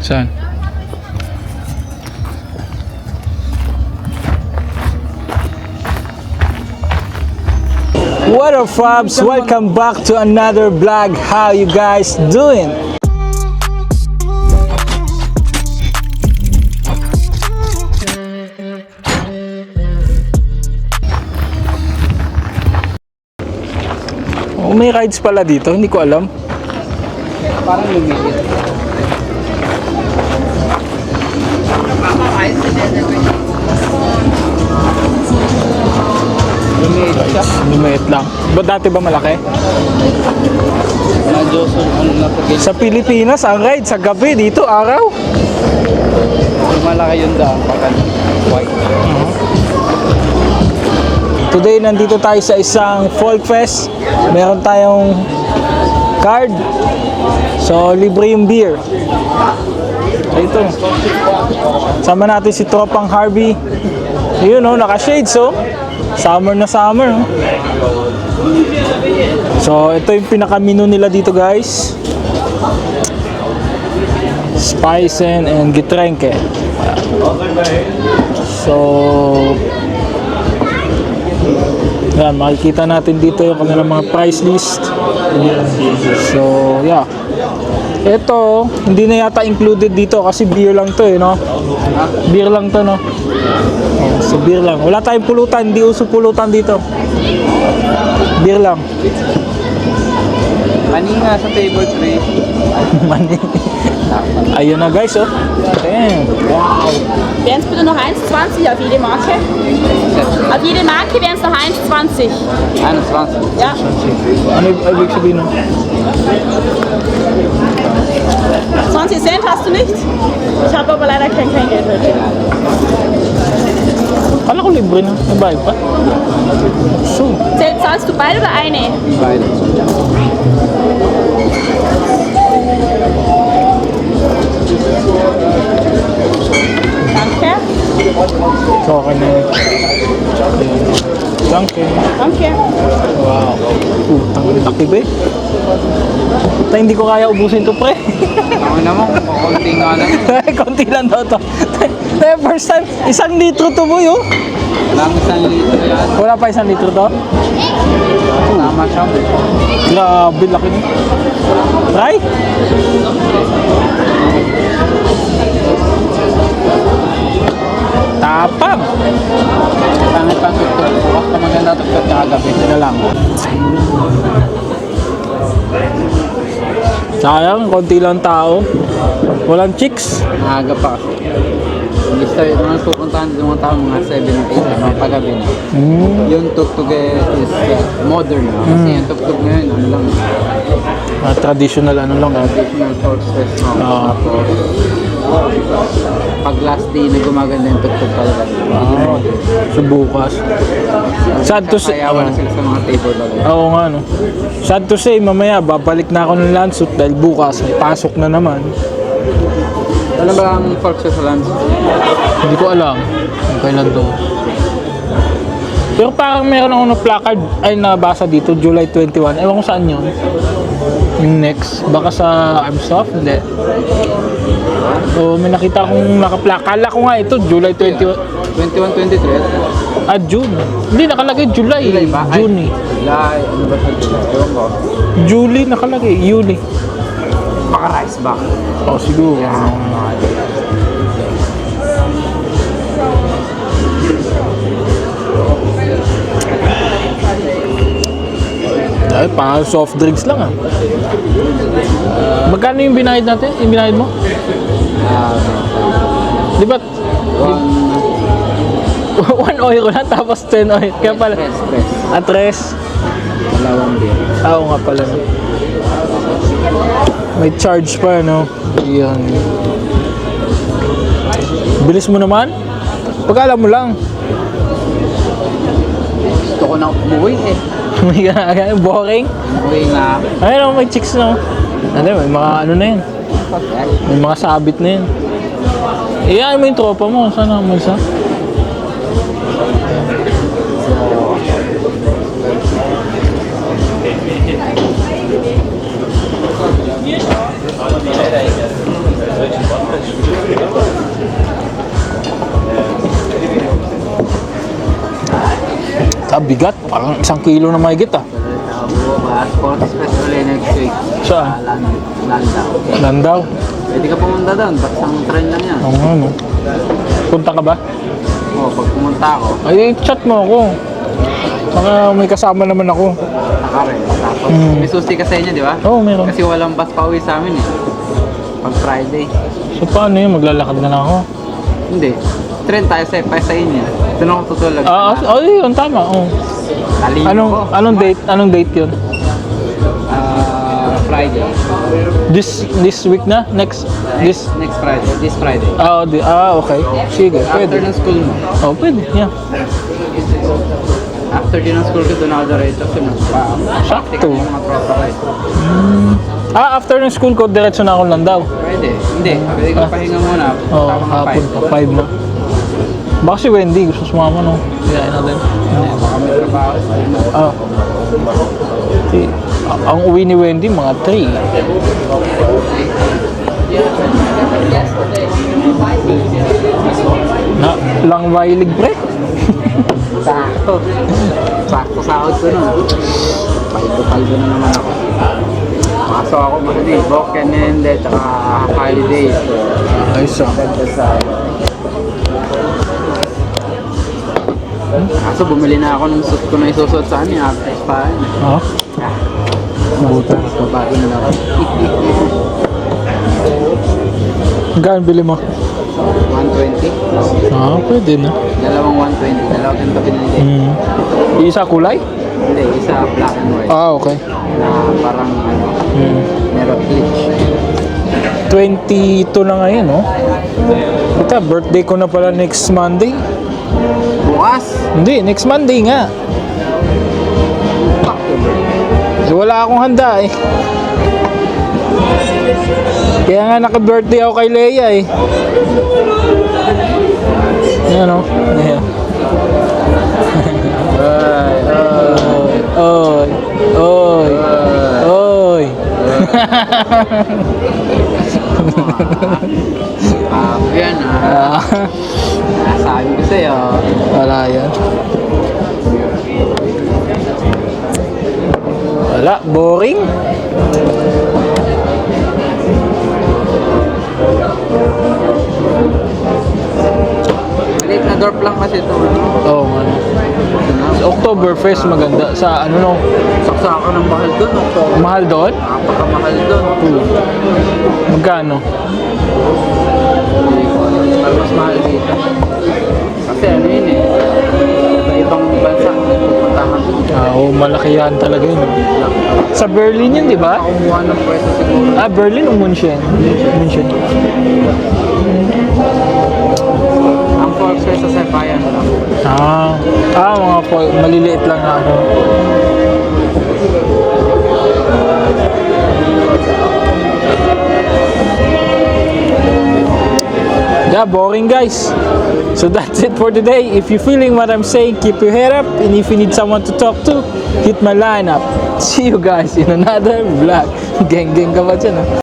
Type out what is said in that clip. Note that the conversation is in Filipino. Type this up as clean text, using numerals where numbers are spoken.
Saan? What up, Fabs? Welcome back to another vlog. How you guys doing? Oh, may rides pala dito, hindi ko alam. Parang lumiit. Lumiit siya. Lumiit lang. Ba't dati ba malaki? Medyo napagay. Sa Pilipinas, ang ride sa gabi dito, araw. Malaki yung daan. Pagka white. Today, nandito tayo sa isang folk fest. Meron tayong card. So, libre yung beer. Ito. Sama natin si Tropang Harvey. Yun, oh, naka-shades, oh. Summer na summer, oh. So, ito yung pinaka-menu nila dito, guys. Spicen and Getränke. So, yan, makikita natin dito yung kanilang mga price list. So, yeah. Ito, hindi na yata included dito kasi beer lang to, eh, no? Beer lang to, no? Oh, so, beer lang. Wala tayong pulutan, hindi uso pulutan dito. Beer lang. Kanina sa table 3. Mani. Ayun na, guys, oh. Damn. Wow. Wären es bitte noch 1,20 auf jede Marke? Auf jede Marke wären es noch 1,20. 21. Ja. Ano ibig sabihin, no? 20 Cent hast du nicht? Ich habe aber leider kein Geld heute. Kala ko libre na. May bayad pa. So, Zahlst du beide oder eine? Beide. Danke. so okay na yun. Thank you. Danke. Wow. Putang laki ba eh. Puta, hindi ko kaya ubusin to, pre. Ako naman, kukunti nga naman. Konti lang daw to. Tayo first time, 1 litro to, boy, oh. Lang 1 litro yan. Wala pa 1 litro to? Tama siya. Grabe, laki niya. Try? Tapang. Pangit pang tuktok. Basta maganda tuktok ka kagabi. Ito na lang. Sayang, konti lang tao. Walang chicks. Maaga pa kasi. Hindi sa mga pupuntahan dito mga tao mga 7 or 8 mga paggabi na. Yung tuktok is modern na. Kasi yung tuktok ngayon, ano lang, Traditional ano lang. traditional horses na. Oo. Tapos, pag last day na gumaganda yung tuktok talaga. So bukas. Sad to say. Kayawan na sila sa mga table talaga. Oo nga, no. Sad to say, mamaya babalik na ako ng Landshut dahil bukas may pasok na naman. Alam ba ang forks sa lunch? Hindi ko alam kung kailan to. Pero parang meron akong na-placard ay nabasa dito, July 21. Ewan ko saan yun. Yung next. Baka sa Armsoft? Hindi. O may nakita akong naka-placard. Kala ko nga ito, July 21. 21, 23? Ah, June. Hindi, nakalagay July. July ba? Ay, June eh. July. Ano ba sa July? Ewan ko. July nakalagay. Yuli. Baka rice ba? Oh, siguro. Ay, parang soft drinks lang ah. Magkano yung binayad natin? Yung binayad mo? Di ba? 1 euro lang tapos 10 euro. Kaya pala. Press. At tres. Dalawang beer. Oo nga pala. No? May charge pa, no? Yan. Bilis mo naman. Pag alam mo lang. Gusto ko na umuwi eh. May ganaan. Boring. Umuwi na. Ayun, may chicks na. Ano, may mga ano na yun. May mga sabit na yun. Iyan mo yung tropa mo. Sana mo isa? Bigat, parang 1 kilo na mahigit ah. Sports Fest ulit next week. Saan? Landau. Landaw. Pwede ka pumunta doon, baksang train lang yan. Oo nga no. Punta ka ba? Oo, pag pumunta ako, Ay, chat mo ako. Saka may kasama naman ako. taka rin. Tapos may susi ka sa inyo, di ba? Oo, meron. Kasi walang bus pa uwi sa amin eh. Pag Friday. So paano yun? Maglalakad na lang ako? Hindi. Train tayo sa inyo. Doon ako tutulog. Yun, tama. Oh. Talino ko. Anong date yun? Friday. This week na? Next Friday. This Friday. Okay. Sige, After pwede. ng school mo. Oh, pwede. Yeah. After din ng school ko, doon ako diretso. Kasi Sakto. yung mga tropa ko eh. After ng school ko, diretso na ako Landaw. Pwede. Hindi. Pwede ko pahinga muna. Oo, Tama ng hapon pa. 5. 5 na. Baka si Wendy, gusto sumama no? Kaya natin. Baka may trabaho. Ang uwi ni Wendy, mga 3. Lang Wilig pre. Sakto. Sakto sahod ko nun. Paldo na naman ako. Pasok ako Bokenende, tsaka holiday. Ayos ah. Ganda sa Kaso bumili na ako ng suit ko na isusuot sa amin, after pa. Ha? Buta. Babago na ako. Gaan bili mo? 120. Pwede na. Dalawang 120. Dalawang ganito binili. Isa kulay? Hindi, isa black and white. Okay. Na parang meron glitch. 22 na ngayon, no? Ito, birthday ko na pala next Monday. Bukas! Hindi, next Monday nga. So, wala akong handa eh. Kaya nga naka-birthday ako kay Leia eh. Ayan o. Ayan. Oy. Oy. Oy. Yan sabi ko sa'yo. Wala yan. Wala. Boring. Maliit na dorp lang kasi ito. Oo, man. Sa Oktoberfest maganda. Sa ano no? Saksakan ng mahal doon. Mahal doon? Napakamahal doon. Magkano? Pero mas mahal dito. Kasi ano yun eh. Sa ibang bansa, nagpupuntahan doon. Malaki yan talaga yun. Sa Berlin yun, di ba? Kumuha ng pwesto siguro. Berlin o München? München. Ang Volkswagen sa Sebayan lang. Mga maliliit lang ako. Yeah, boring guys. So that's it for today. If you're feeling what I'm saying, keep your head up. And if you need someone to talk to, hit my line up. See you guys in another vlog. Geng ka ba dyan, ha?